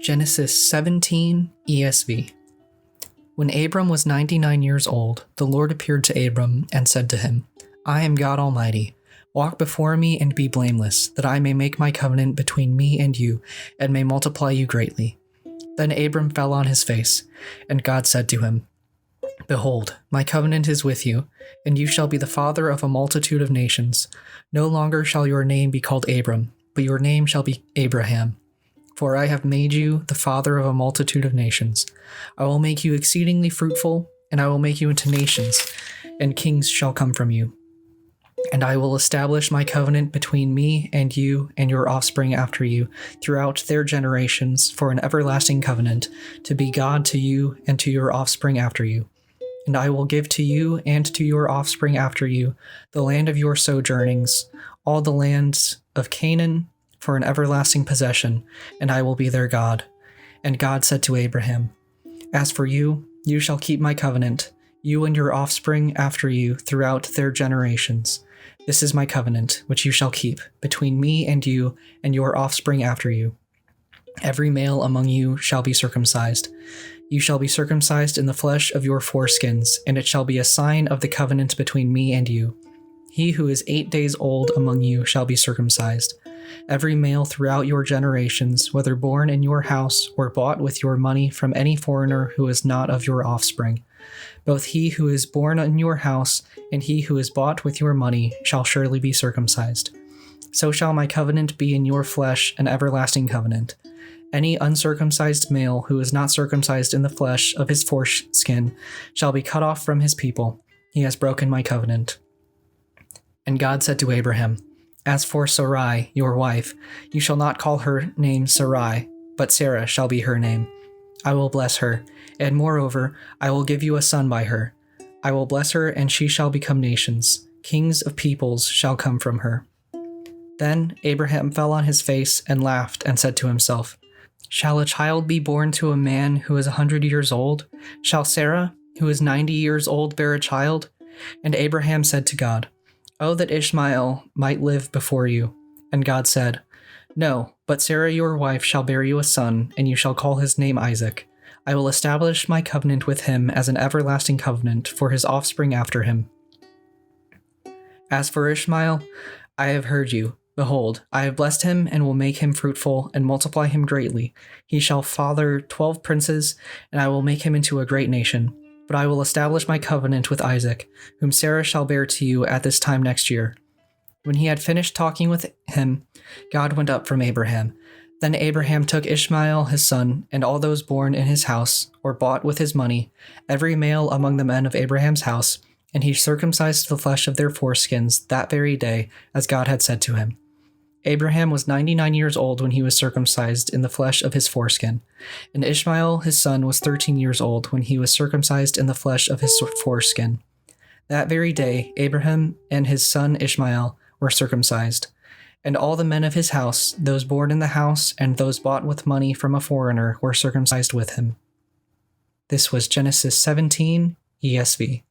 Genesis 17 ESV. When Abram was 99 years old, the Lord appeared to Abram and said to him, I am God Almighty. Walk before me and be blameless, that I may make my covenant between me and you, and may multiply you greatly. Then Abram fell on his face, and God said to him, Behold, my covenant is with you, and you shall be the father of a multitude of nations. No longer shall your name be called Abram, but your name shall be Abraham. For I have made you the father of a multitude of nations. I will make you exceedingly fruitful, and I will make you into nations, and kings shall come from you. And I will establish my covenant between me and you and your offspring after you throughout their generations for an everlasting covenant, to be God to you and to your offspring after you. And I will give to you and to your offspring after you the land of your sojournings, all the lands of Canaan, for an everlasting possession, and I will be their God. And God said to Abraham, As for you, you shall keep my covenant, you and your offspring after you throughout their generations. This is my covenant, which you shall keep, between me and you and your offspring after you. Every male among you shall be circumcised. You shall be circumcised in the flesh of your foreskins, and it shall be a sign of the covenant between me and you. He who is 8 days old among you shall be circumcised. Every male throughout your generations, whether born in your house or bought with your money from any foreigner who is not of your offspring. Both he who is born in your house and he who is bought with your money shall surely be circumcised. So shall my covenant be in your flesh, an everlasting covenant. Any uncircumcised male who is not circumcised in the flesh of his foreskin shall be cut off from his people. He has broken my covenant. And God said to Abraham, As for Sarai, your wife, you shall not call her name Sarai, but Sarah shall be her name. I will bless her, and moreover, I will give you a son by her. I will bless her, and she shall become nations. Kings of peoples shall come from her. Then Abraham fell on his face and laughed, and said to himself, Shall a child be born to a man who is 100 years old? Shall Sarah, who is 90 years old, bear a child? And Abraham said to God, Oh, that Ishmael might live before you. And God said, No, but Sarah your wife shall bear you a son, and you shall call his name Isaac. I will establish my covenant with him as an everlasting covenant for his offspring after him. As for Ishmael, I have heard you. Behold, I have blessed him and will make him fruitful and multiply him greatly. He shall father 12 princes, and I will make him into a great nation. But I will establish my covenant with Isaac, whom Sarah shall bear to you at this time next year. When he had finished talking with him, God went up from Abraham. Then Abraham took Ishmael his son, and all those born in his house, or bought with his money, every male among the men of Abraham's house, and he circumcised the flesh of their foreskins that very day, as God had said to him. Abraham was 99 years old when he was circumcised in the flesh of his foreskin, and Ishmael his son was 13 years old when he was circumcised in the flesh of his foreskin. That very day Abraham and his son Ishmael were circumcised, and all the men of his house, those born in the house and those bought with money from a foreigner, were circumcised with him. This was Genesis 17 ESV.